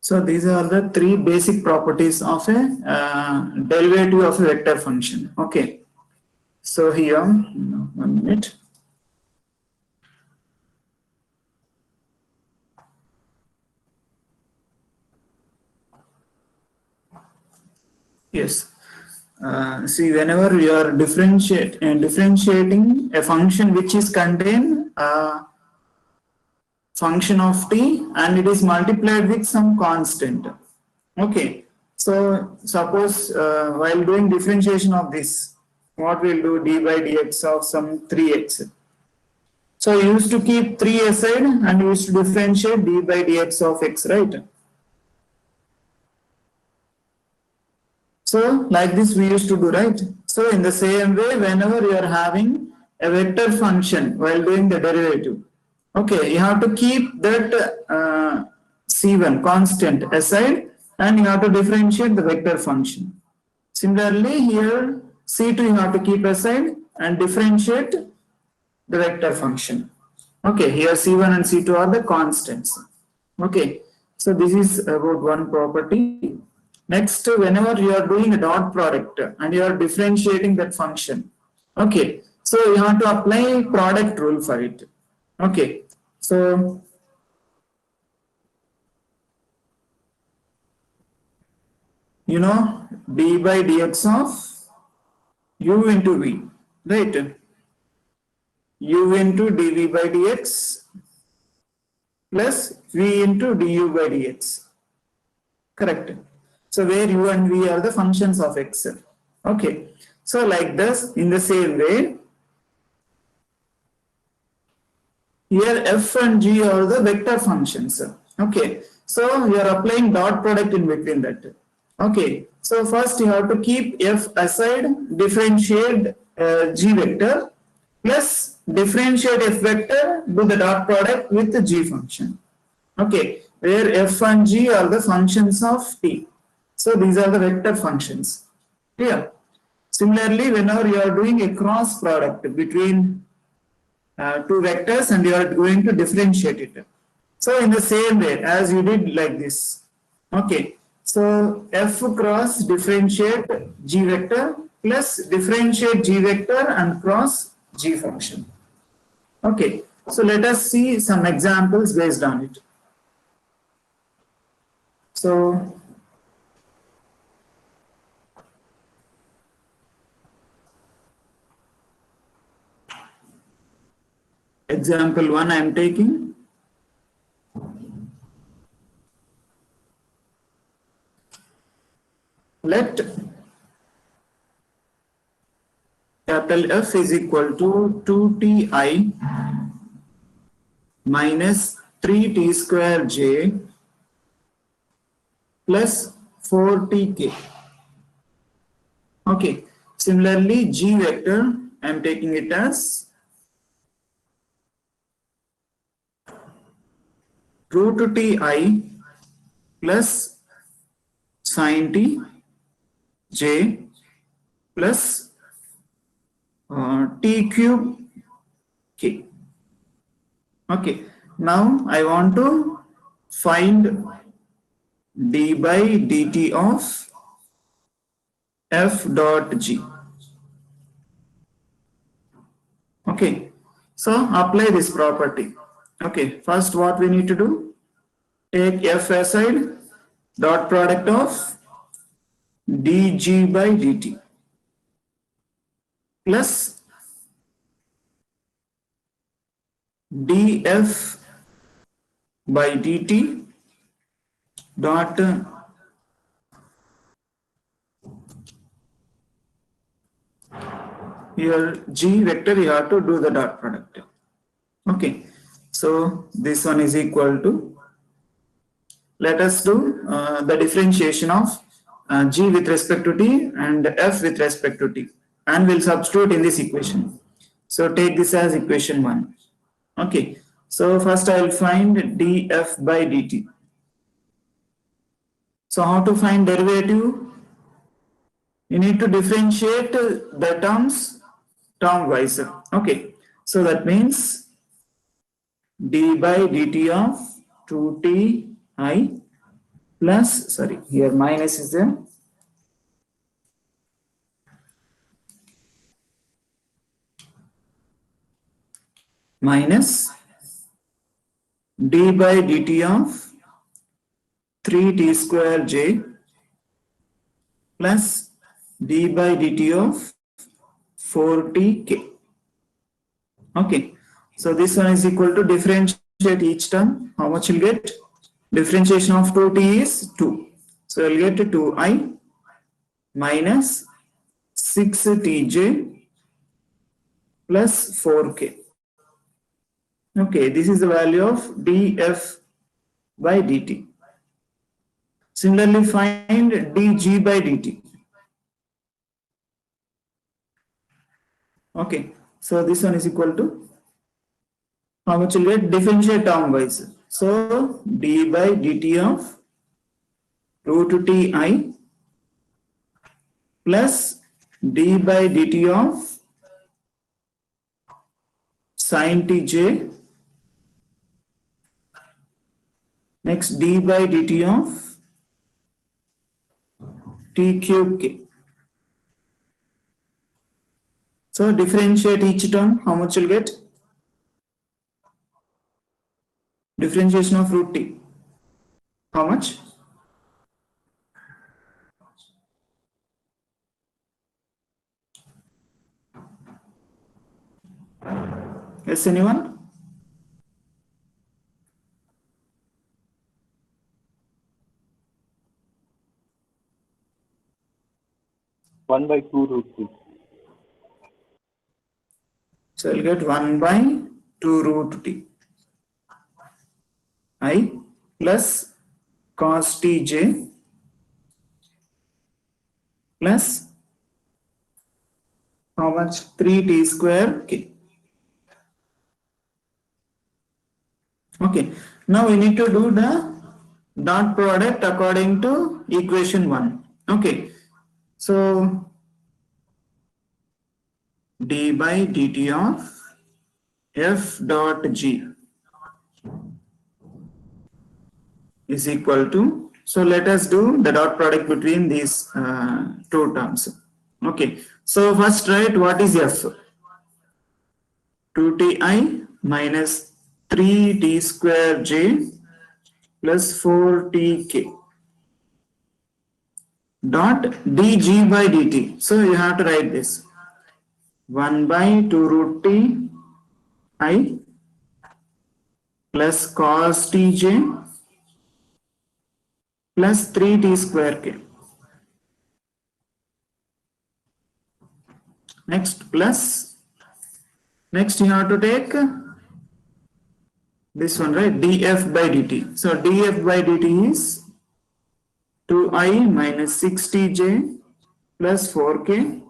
So these are the three basic properties of a derivative of a vector function. Okay. So here, 1 minute. Yes. See, whenever you are differentiating a function which is contained function of t and it is multiplied with some constant. Okay. So suppose while doing differentiation of this, what we'll do d by dx of some 3x. So you used to keep 3 aside and you used to differentiate d by dx of x, right? So like this we used to do, right? So in the same way, whenever you are having a vector function while doing the derivative, okay, you have to keep that c1 constant aside and you have to differentiate the vector function. Similarly, here c2 you have to keep aside and differentiate the vector function. Okay, here c1 and c2 are the constants. Okay, so this is about one property. Next, whenever you are doing a dot product and you are differentiating that function, okay, so you have to apply product rule for it. Okay, so you know d by dx of u into v, right? U into dv by dx plus v into du by dx. Correct. So where u and v are the functions of x. Okay. So like this, in the same way, here f and g are the vector functions. Okay. So we are applying dot product in between that. Okay. So first you have to keep f aside, differentiate g vector plus differentiate f vector, do the dot product with the g function. Okay. Where f and g are the functions of t. So these are the vector functions. Clear? Similarly, whenever you are doing a cross product between two vectors and you are going to differentiate it. So in the same way as you did like this. Okay. So f cross differentiate g vector plus differentiate g vector and cross g function. Okay. So let us see some examples based on it. So example 1 I am taking. Let capital F is equal to 2ti minus 3t square j plus 4tk. Okay. Similarly, g vector I am taking it as root ti plus sin t j plus t cube k. Okay. Now I want to find d by dt of f dot g. Okay. So apply this property. Okay. First what we need to do? Take f aside, dot product of dg by dt plus df by dt dot here g vector you have to do the dot product. Okay. So this one is equal to, let us do the differentiation of g with respect to t and f with respect to t, and we'll substitute in this equation. So take this as equation 1. Okay. So first I will find df by dt. So how to find derivative? You need to differentiate the terms term wise. Okay. So that means d by dt of 2ti plus, sorry, here minus is there. Minus d by dt of 3t square j plus d by dt of 4tk. Okay, so this one is equal to differentiate each term. How much you'll get? Differentiation of 2t is 2. So you'll get 2i minus 6tj plus 4k. Okay, this is the value of df by dt. Similarly, find dg by dt. Okay, so this one is equal to how much you get? Differentiate term wise. So d by dt of root ti plus d by dt of sin tj, next d by dt of t cube k. So differentiate each term, how much you'll get? Differentiation of root t. How much? Yes, anyone? One by 2 root 3. So I'll get 1 by 2 root t I plus cos tj plus how much? 3t square k. Okay, now we need to do the dot product according to equation 1. Okay, so d by dt of f dot g is equal to, so let us do the dot product between these two terms. Okay, so first write what is f. 2ti minus 3t square j plus 4tk dot dg by dt. So you have to write this 1 by 2 root t I plus cos tj plus 3t square k. Next plus, next you have to take this one, right? df by dt. So df by dt is 2i minus 6tj plus 4k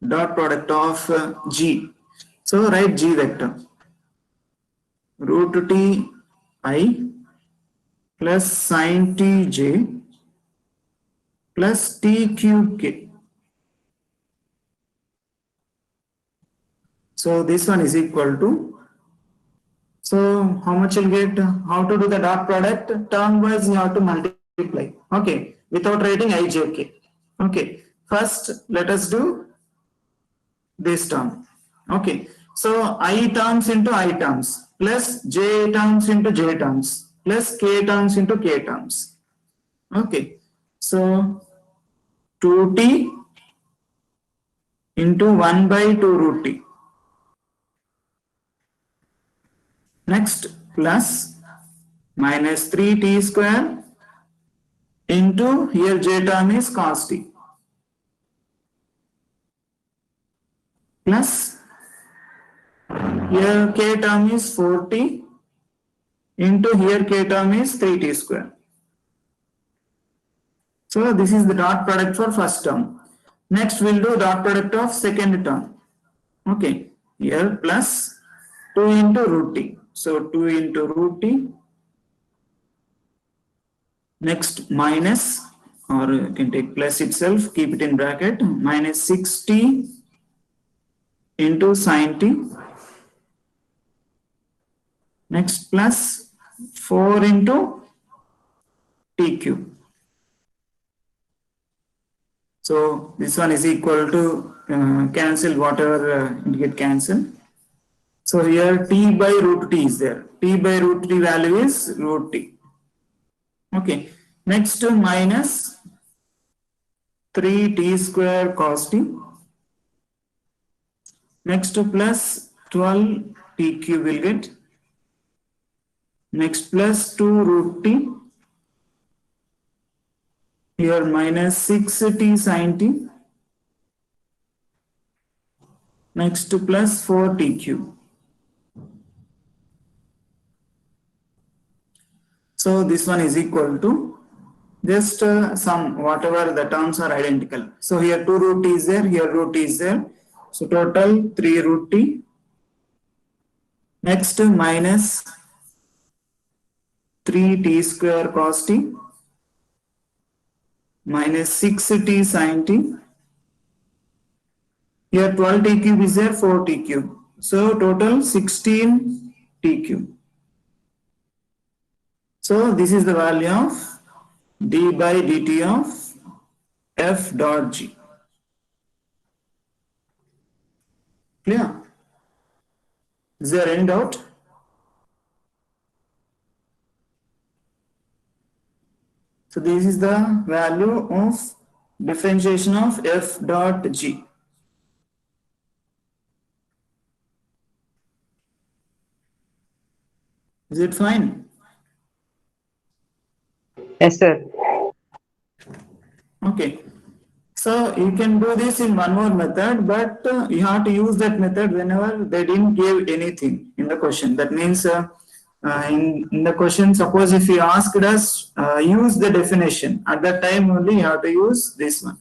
dot product of g. So write g vector root t I plus sin tj plus t cube k. So this one is equal to, so how much you'll get? How to do the dot product? Term wise you have to multiply. Okay, without writing ijk. Okay, first let us do this term. Okay, so I terms into I terms plus j terms into j terms plus k terms into k terms. Okay, so 2t into 1 by 2 root t. Next plus minus 3t square into, here j term is cos t, plus here k term is 4t into, here k term is 3t square. So this is the dot product for first term. Next we'll do dot product of second term. Okay, here plus 2 into root t. So 2 into root t. Next minus, or you can take plus itself, keep it in bracket, minus 6t into sin t. Next plus 4 into t cube. So this one is equal to cancel whatever it get cancelled. So here t by root t is there. T by root t value is root t. Okay. Next to minus 3t square cos t. Next to plus 12 t cube will get. Next plus 2 root t. Here minus 6t sin t. Next to plus 4t cube. So this one is equal to just sum whatever the terms are identical. So here 2 root t is there, here root t is there. So total 3 root t. Next minus 3t square cos t minus 6t sin t. Here 12t cube is there, 4t cube. So total 16t cube. So this is the value of d by dt of f dot g. Clear? Is there any doubt? So this is the value of differentiation of f dot g. Is it fine? Yes, sir. Okay. So you can do this in one more method, but you have to use that method whenever they didn't give anything in the question. That means in the question, suppose if you asked us use the definition, at that time only you have to use this one.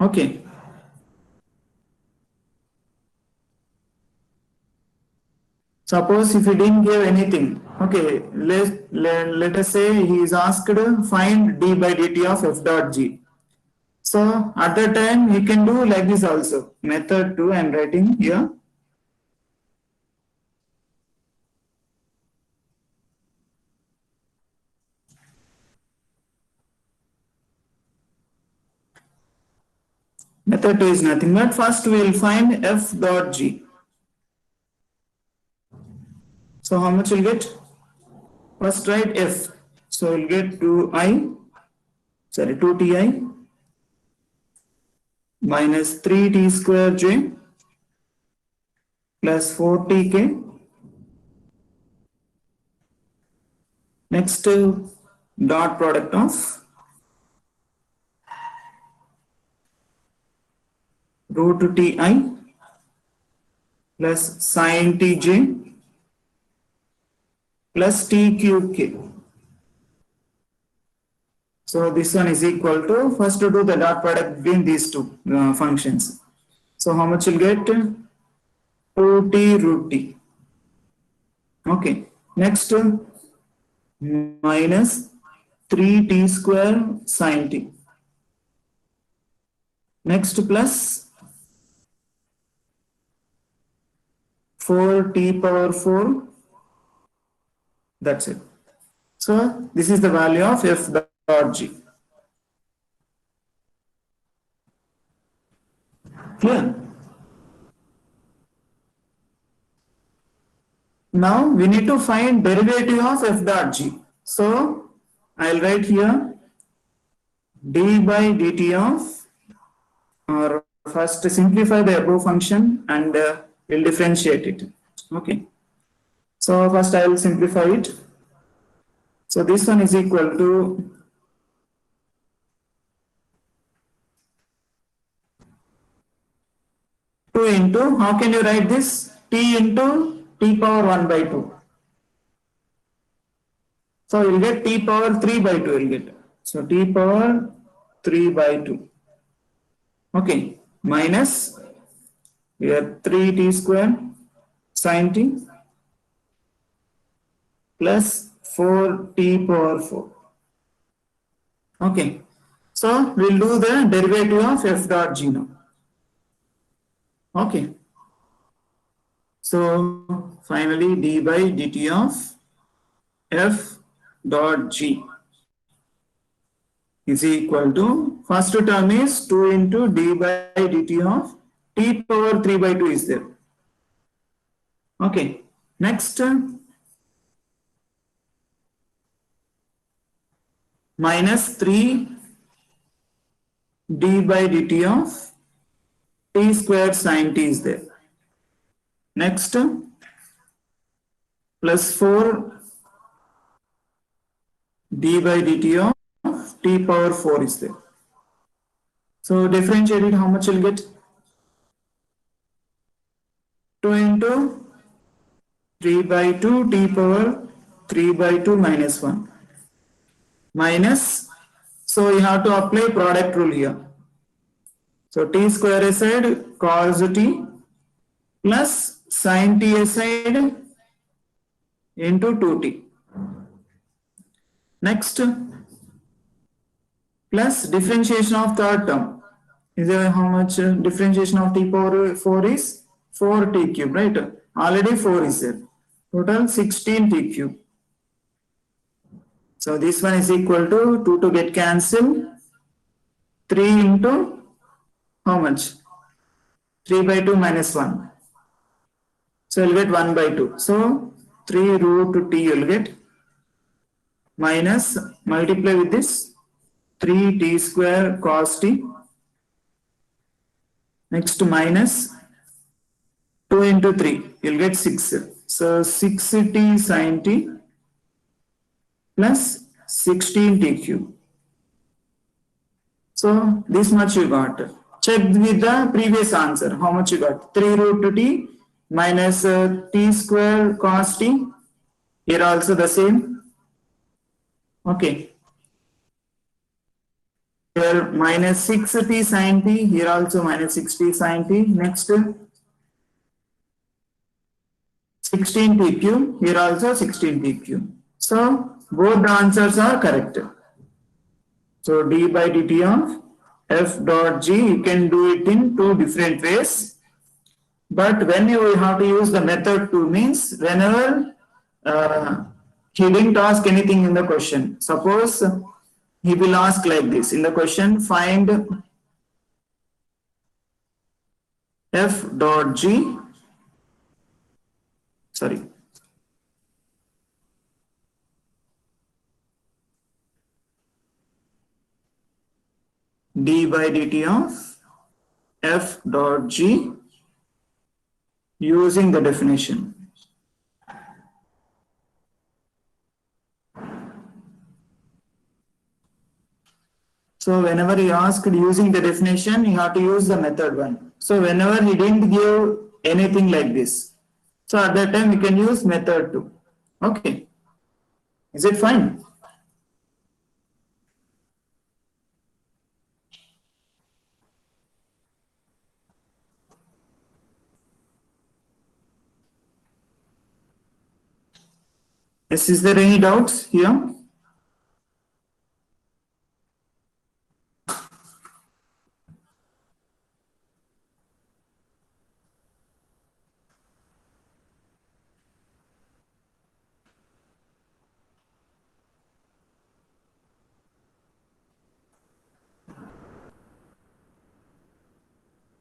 Okay. Suppose if he didn't give anything, okay, let us say he is asked to find d by dt of f dot g. So at that time he can do like this also. Method 2 I am writing here. Method 2 is nothing but first we will find f dot g. So how much will get? First write f. So we'll get 2ti minus 3t square j plus 4tk. Next dot product of root ti plus sin tj plus t cube k. So this one is equal to, first to do the dot product between these two functions. So how much you'll get? 2t root t. Okay. Next minus 3t square sin t. Next plus 4t power 4. That's it. So this is the value of f dot g. Clear? Now we need to find derivative of f dot g. So I'll write here d by dt of, or first simplify the above function and we'll differentiate it. Okay. So first I will simplify it. So this one is equal to two into, how can you write this? T into t power 1 by 2. So you'll get t power 3 by 2 you'll get. So t power 3 by 2. Okay. Minus here 3t square sin t plus 4t power 4. Okay. So we'll do the derivative of f dot g now. Okay. So finally d by dt of f dot g is equal to, first term is 2 into d by dt of t power 3 by 2 is there. Okay, next minus 3 d by dt of t squared sine t is there. Next plus 4 d by dt of t power 4 is there. So differentiate it, how much you'll get? 2 into 3 by 2 t power 3 by 2 minus 1 minus, so you have to apply product rule here. So t square aside cos t plus sin t aside into 2t. Next plus differentiation of third term. Is there how much differentiation of t power 4 is? 4t cube, right? Already 4 is there. Total 16t cube. So this one is equal to 2 to get cancelled. 3 into how much? 3 by 2 minus 1. So you'll get 1 by 2. So 3 root t you'll get minus, multiply with this 3t square cos t. Next minus 2 into 3 you'll get 6. So 6t sin t plus 16t cube. So this much you got. Check with the previous answer. How much you got? 3 root t minus t square cos t. Here also the same. Okay. Here minus 6t sin t. Here also minus 6t sin t. Next 16t cube. Here also 16t cube. So both the answers are correct. So d by dt of f dot g, you can do it in two different ways. But when you have to use the method 2 means whenever he didn't ask anything in the question. Suppose he will ask like this in the question, find f dot g, sorry, d by dt of f dot g using the definition. So whenever he asked using the definition, you have to use the method 1. So whenever he didn't give anything like this, so at that time we can use method 2. Okay. Is it fine? Yes, is there any doubts here?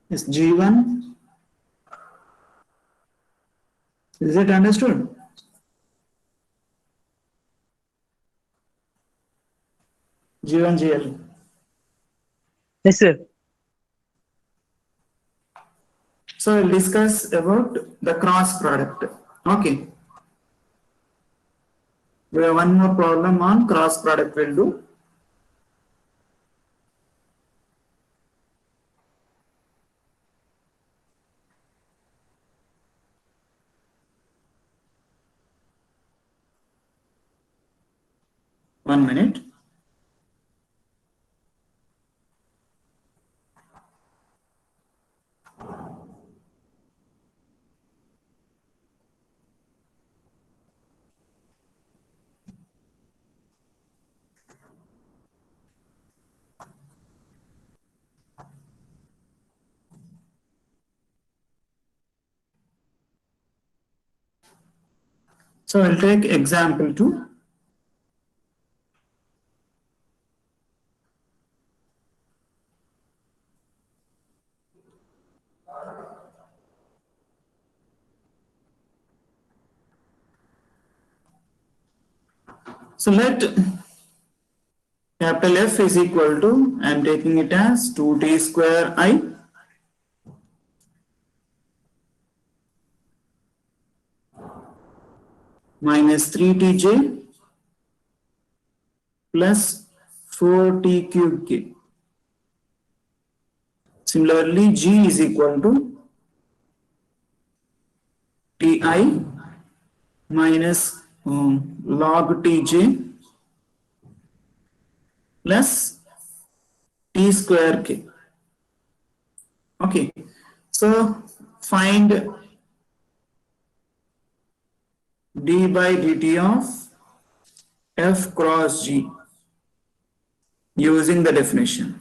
Is G1? Is it understood? G1, GL. Yes, sir. So we'll discuss about the cross product. Okay. We have one more problem on cross product we'll do. One minute. So I'll take example 2. So let capital F is equal to, I am taking it as 2t square I minus 3tj plus 4t cube k. Similarly, g is equal to ti minus log tj plus t square k. Okay, so find d by dt of f cross g using the definition.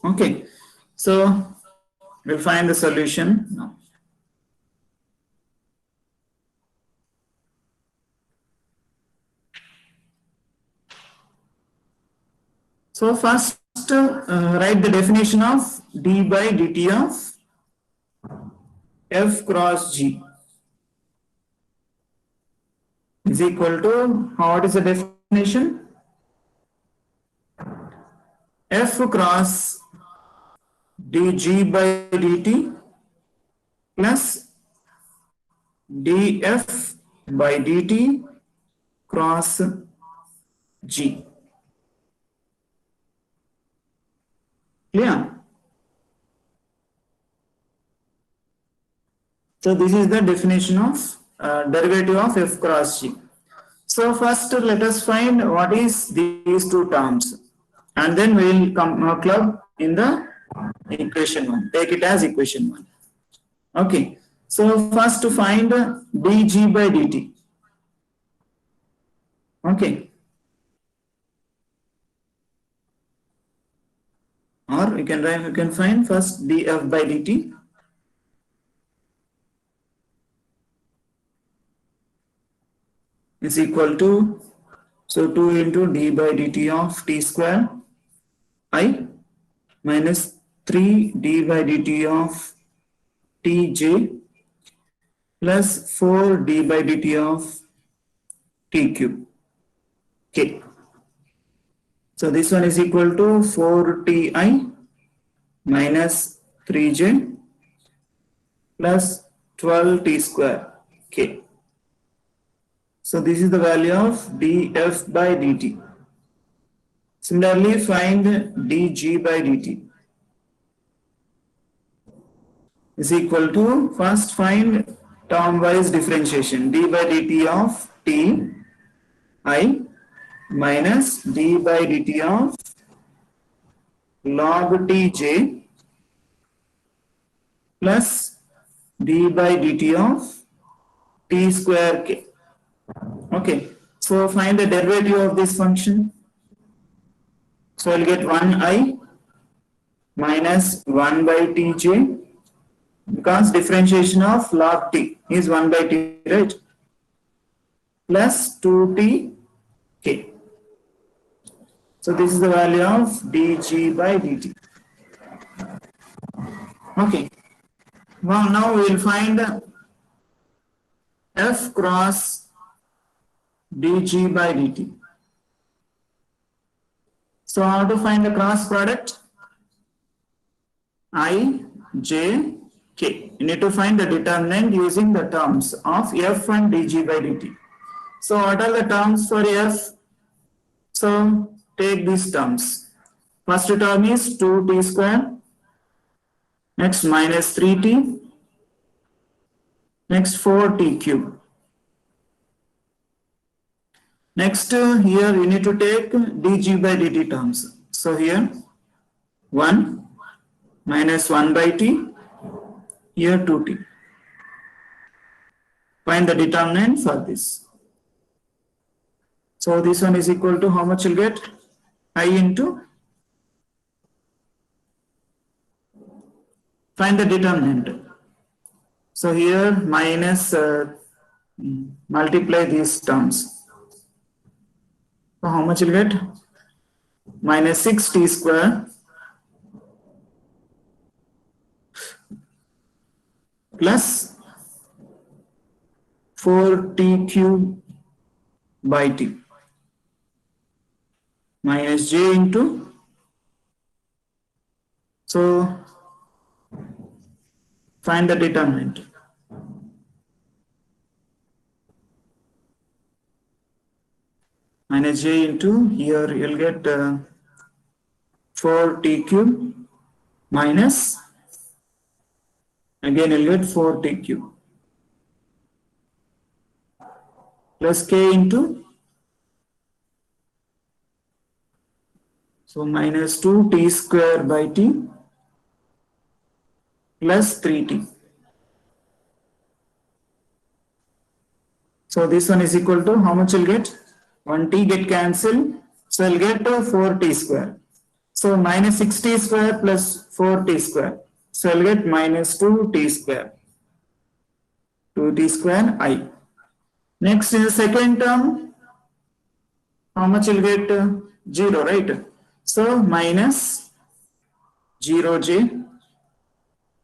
Okay, so we'll find the solution now. So first write the definition of d by dt of f cross g is equal to, what is the definition? F cross dg by dt plus df by dt cross g. Clear? So this is the definition of derivative of f cross g. So first let us find what is these two terms, and then we will club in the equation 1. Take it as equation 1. Okay. So first to find dg by dt. Okay. Or you can find first df by dt. Is equal to, so 2 into d by dt of t square I minus 3 d by dt of tj plus 4 d by dt of t cube k. So this one is equal to 4ti minus 3j plus 12t square k. So this is the value of df by dt. Similarly, find dg by dt is equal to, first find term-wise differentiation, d by dt of t I minus d by dt of log tj plus d by dt of t square k. Okay, so find the derivative of this function. So I'll get 1i minus 1 by tj, because differentiation of log t is 1 by t, right? Plus 2t k. So this is the value of dg by dt. Okay. Well, now we will find f cross dg by dt. So how to find the cross product? I, j, k. You need to find the determinant using the terms of f and dg by dt. So what are the terms for f? So take these terms. First term is 2t square. Next minus 3t. Next 4t cube. Next here you need to take dg by dt terms. So here 1 minus 1 by t. Here 2t. Find the determinant for this. So this one is equal to, how much you'll get? I into Find the determinant. So here minus multiply these terms. So how much you'll get? Minus 6t square plus 4t cube by t minus j into, so find the determinant. Minus j into, here you'll get 4t cube minus, again you'll get 4t cube plus k into, so minus 2t square by t plus 3t. So this one is equal to, how much you'll get? 1t get cancelled, so I'll get 4t square. So minus 6t square plus 4t square. So I'll get minus 2t square. 2t square I. Next in the second term, how much you'll get? 0, right? So minus 0j.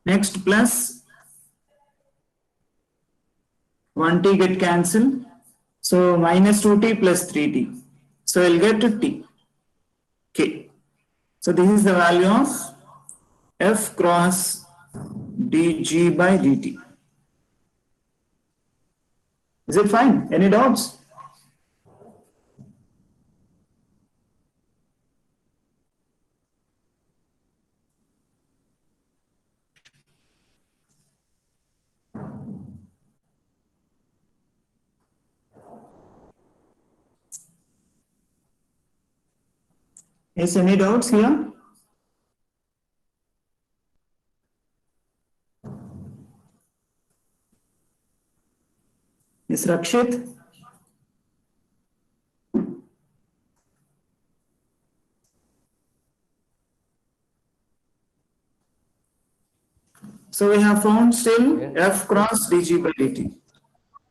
Next plus 1t get cancelled. So minus 2t plus 3t. So I'll get t. K. So this is the value of f cross dg by dt. Is it fine? Any doubts? Yes, any doubts here? Yes, Rakshit? So we have found still f cross dg by dt.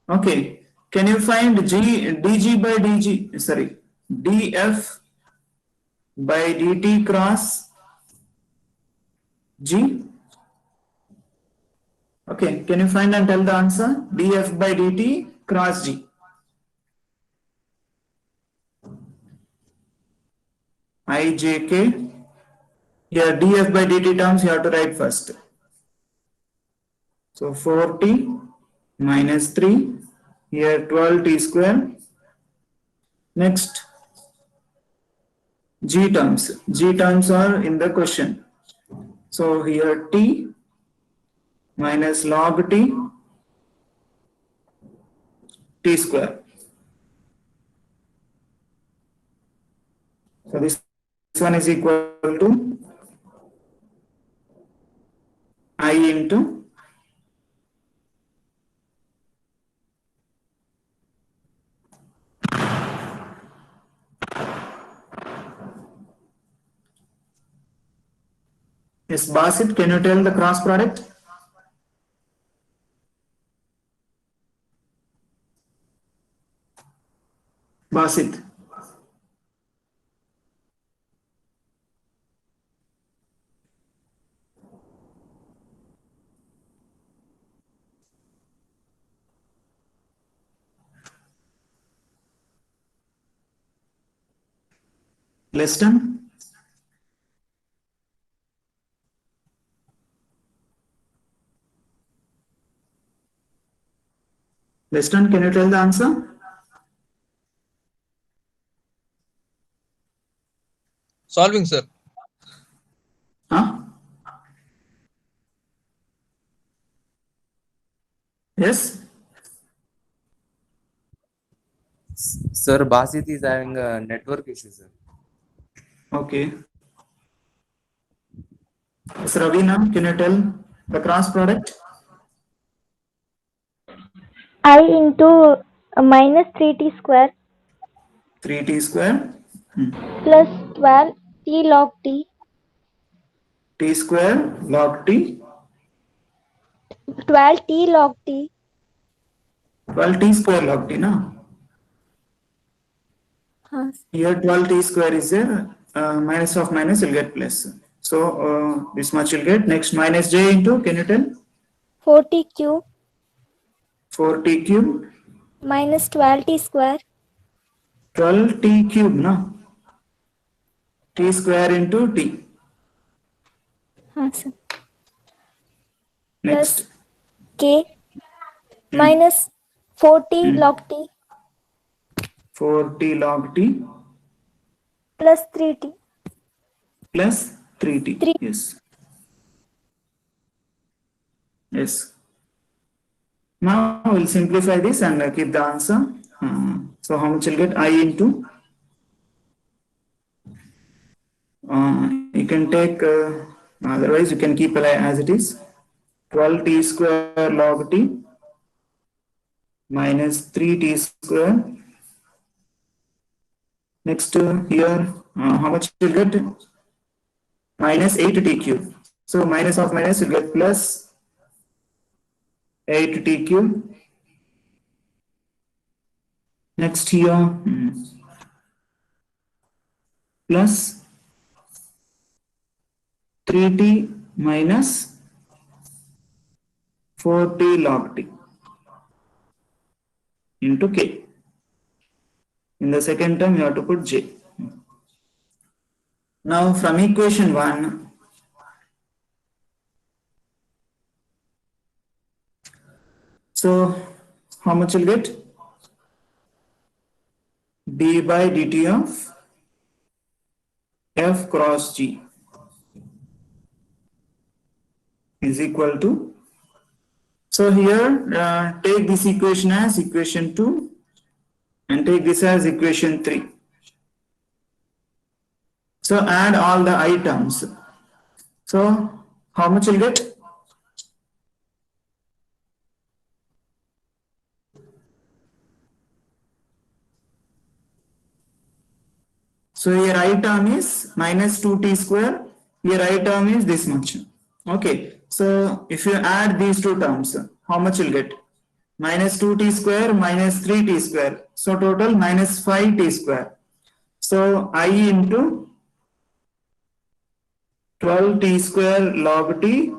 Okay. Can you find dg by dg? Sorry, df by dt cross g? Okay. Can you find and tell the answer? df by dt cross g. ijk. Here df by dt terms you have to write first. So 4t minus 3, here 12t square. Next, g terms. G terms are in the question. So here t minus log t, t square. So this one is equal to I into yes, Basit, can you tell the cross product? Basit. Less than? Leston, can you tell the answer? Solving, sir. Huh? Yes? Sir, Basit is having a network issue, sir. Okay. Yes, Ravina, can you tell the cross product? I into minus 3t square 3t square plus 12 t log t t square log t 12t log t. 12t square log t, na? हाँ Here 12t square is there, minus of minus will get plus. So this much you'll get. Next minus j into, can you tell? 4t cube 4t cube, minus 12t square 12t cube, na? T square into t. हाँ sir Next, k minus 4t log t 4t log t plus 3t. plus 3t. Three. Yes. Yes. Now we'll simplify this and keep the answer. So how much you'll get? I into, you can take, otherwise you can keep it as it is. 12t square log t minus 3t square. Next here, how much you'll get? Minus 8t cube. So minus of minus will get plus 8t cube. Next here, plus 3t minus 4t log t into k. In the second term, you have to put j. Now from equation 1, so how much you'll get? D by dt of f cross g is equal to, so here take this equation as equation 2 and take this as equation 3. So add all the items. So how much you'll get? So here I term is minus 2t square, here I term is this much. Okay, so if you add these two terms, how much you'll get? Minus 2t square minus 3t square. So total minus 5t square. So I into 12t square log t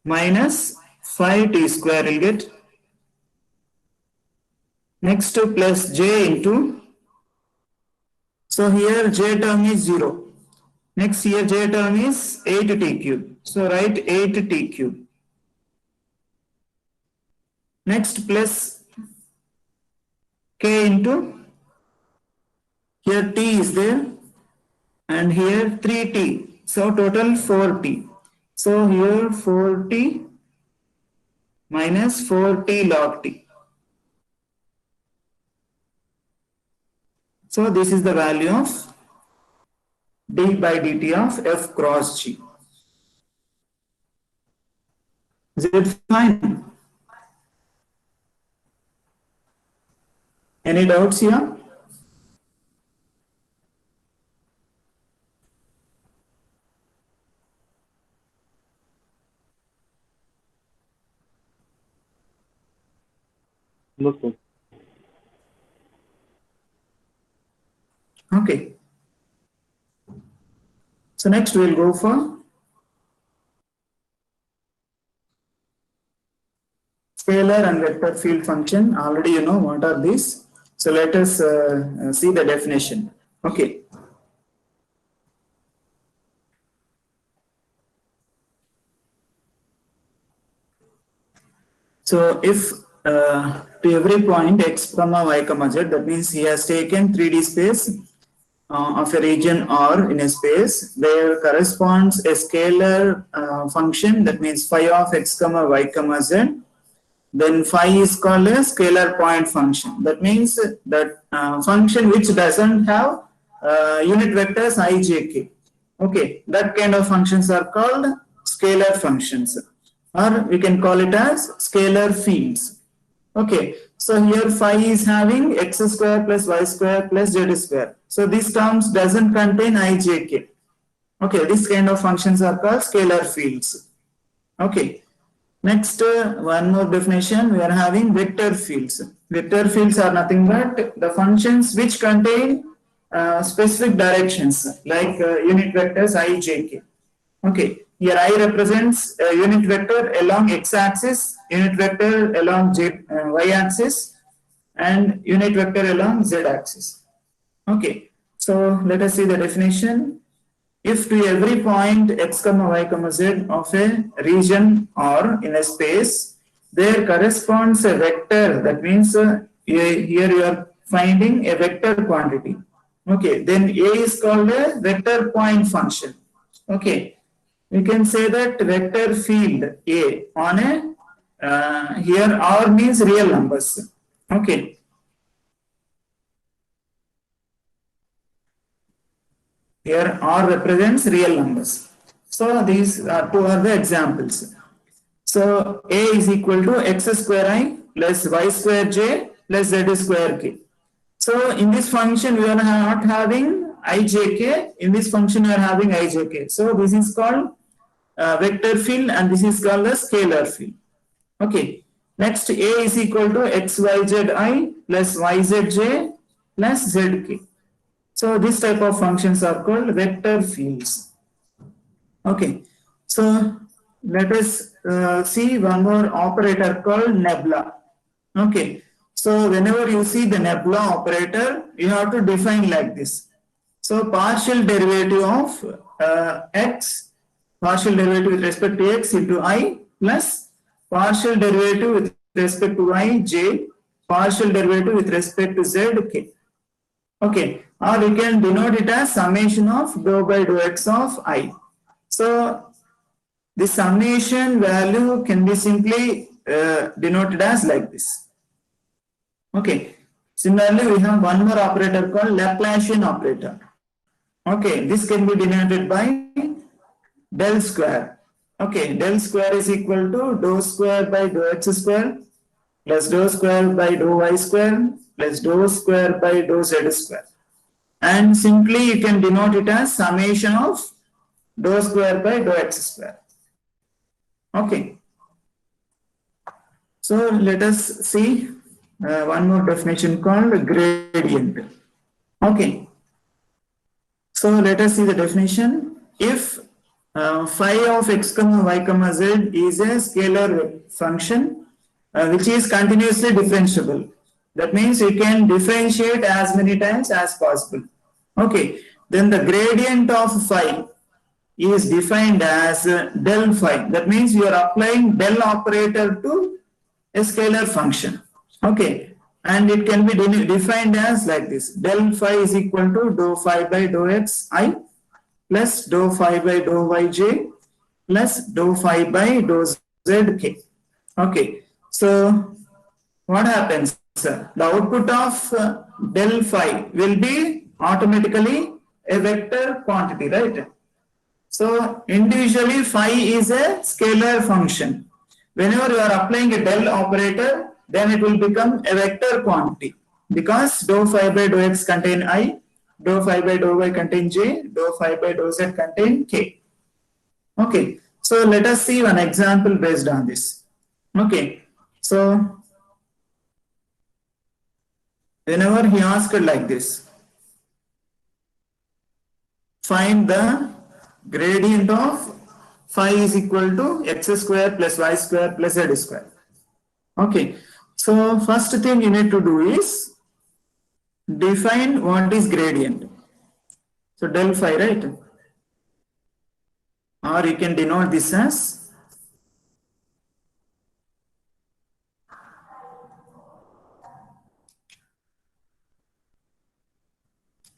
minus 5t square will get. Next plus j into, so here j term is 0. Next here j term is 8t cube. So write 8t cube. Next plus k into, here t is there and here 3t. So total 4t. So here 4t minus 4t log t. So this is the value of d by dt of f cross g. Is it fine? Any doubts here? No, sir. Okay. So next we'll go for scalar and vector field function. Already you know what are these. So let us see the definition. Okay. So if to every point x comma y comma z, that means he has taken 3D space of a region R in a space, there corresponds a scalar function, that means phi of x comma y comma z. Then phi is called a scalar point function. That means that function which doesn't have unit vectors I, j, k. Okay, that kind of functions are called scalar functions, or we can call it as scalar fields. Okay, so here phi is having x square plus y square plus z square. So these terms doesn't contain I, j, k. Okay, this kind of functions are called scalar fields. Okay. Next, one more definition, we are having vector fields. Vector fields are nothing but the functions which contain specific directions like unit vectors I, j, k. Okay, here I represents a unit vector along x-axis, unit vector along y-axis, and unit vector along z-axis. Okay, so let us see the definition. If to every point x comma y comma z of a region or in a space, there corresponds a vector, that means here you are finding a vector quantity. Okay, then A is called a vector point function. Okay, we can say that vector field A on a, here R means real numbers. Okay. Here R represents real numbers. So these two are the examples. So A is equal to x square I plus y square j plus z square k. So in this function we are not having ijk. In this function we are having ijk. So this is called vector field and this is called a scalar field. Okay. Next A is equal to xyzi plus yzj plus zk. So this type of functions are called vector fields. Okay, so let us see one more operator called nebula. Okay, so whenever you see the nebula operator, you have to define like this. So partial derivative of x, partial derivative with respect to x into I plus partial derivative with respect to y, j, partial derivative with respect to z, k. Okay, or we can denote it as summation of dou by dou x of I. So the summation value can be simply denoted as like this. Okay, similarly we have one more operator called Laplacian operator. Okay, this can be denoted by del square. Okay, del square is equal to dou square by dou x square plus dou square by dou y square plus dou square by dou z square. And simply you can denote it as summation of dou square by dou x square. Okay. So let us see one more definition called gradient. Okay. So let us see the definition. If phi of x comma y comma z is a scalar function which is continuously differentiable. That means you can differentiate as many times as possible. Okay, then the gradient of phi is defined as del phi. That means you are applying del operator to a scalar function. Okay, and it can be defined as like this. Del phi is equal to dou phi by dou x I plus dou phi by dou y j plus dou phi by dou z k. Okay, so what happens? The output of del phi will be automatically a vector quantity, right? So individually phi is a scalar function. Whenever you are applying a del operator, then it will become a vector quantity because dou phi by dou x contain I, dou phi by dou y contain j, dou phi by dou z contain k. Okay, so let us see one example based on this. Okay, so whenever he asked like this, find the gradient of phi is equal to x square plus y square plus z square. Okay, so first thing you need to do is define what is gradient. So del phi, right? Or you can denote this as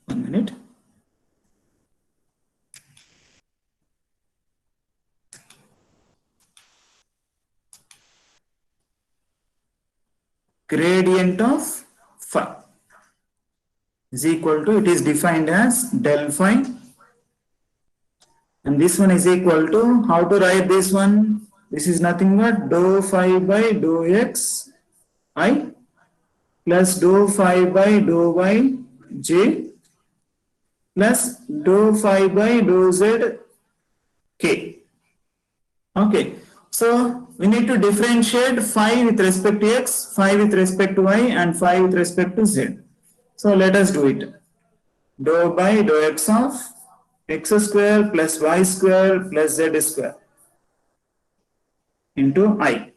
one minute. Gradient of phi is equal to, it is defined as del phi, and this one is equal to, how to write this one? This is nothing but dou phi by dou x I plus dou phi by dou y j plus dou phi by dou z k. Okay, So we need to differentiate phi with respect to x, phi with respect to y, and phi with respect to z. So let us do it. Dou by dou x of x square plus y square plus z square into I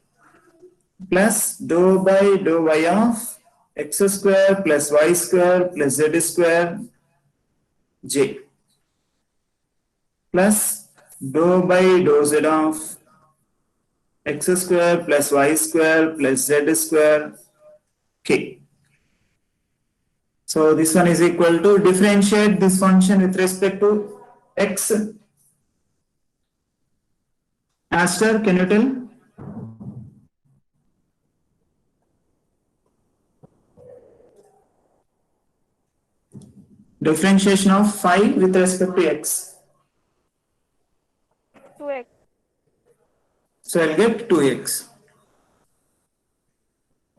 plus dou by dou y of x square plus y square plus z square j plus dou by dou z of x square plus y square plus z square k. So this one is equal to differentiate this function with respect to x. Aster, can you tell? Differentiation of phi with respect to x. 2x. So I'll get 2x.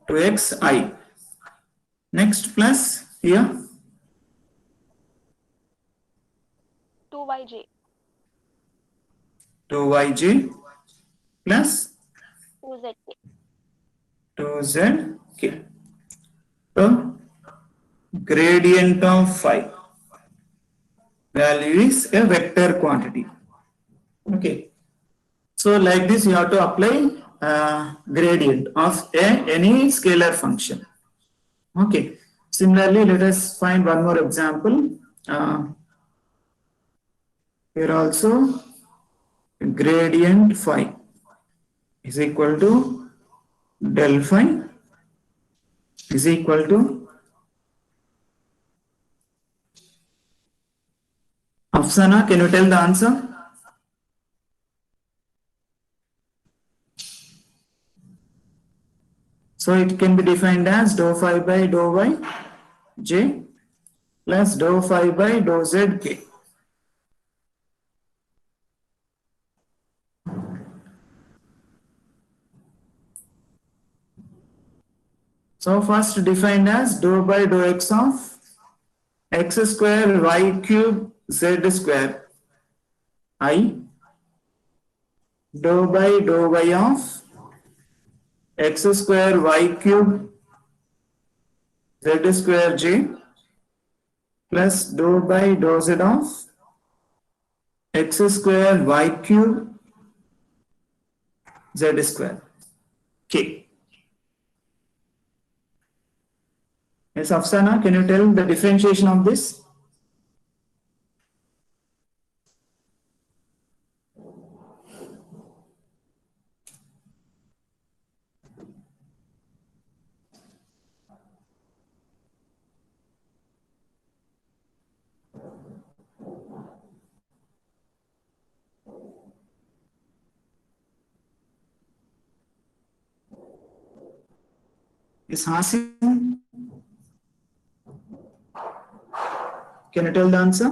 2xi. Next plus here 2yj. 2yj plus 2zk. 2zk. So gradient of phi value is a vector quantity. Okay. So like this you have to apply gradient of any scalar function. Okay. Similarly, let us find one more example. Here also gradient phi is equal to del phi is equal to Afsana, can you tell the answer? So it can be defined as dou phi by dou y j plus dou phi by dou z k. So first defined as dou by dou x of x square y cube z square I dou by dou y of x square y cube z square j plus dou by dou z of x square y cube z square k. Yes, Afsana, can you tell the differentiation of this? Is Hasim? Can you tell the answer?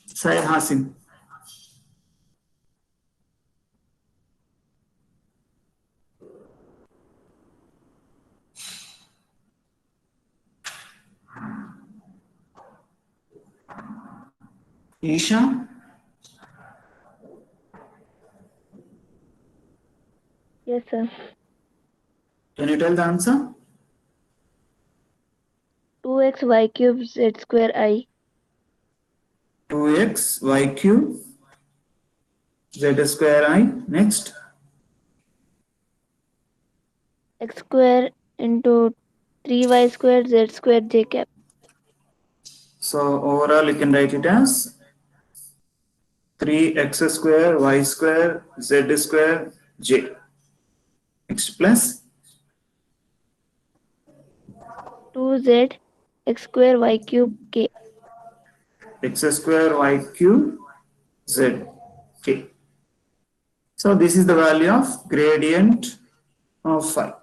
Syed Hasim. Isha, Yes, sir. can you tell the answer? 2x y cube z square I. 2x y cube z square I. Next, X square into 3y square z square j cap. so overall you can write it as 3x square y square z square j. Next plus 2z x square y cube k. x square y cube z k. So this is the value of gradient of phi.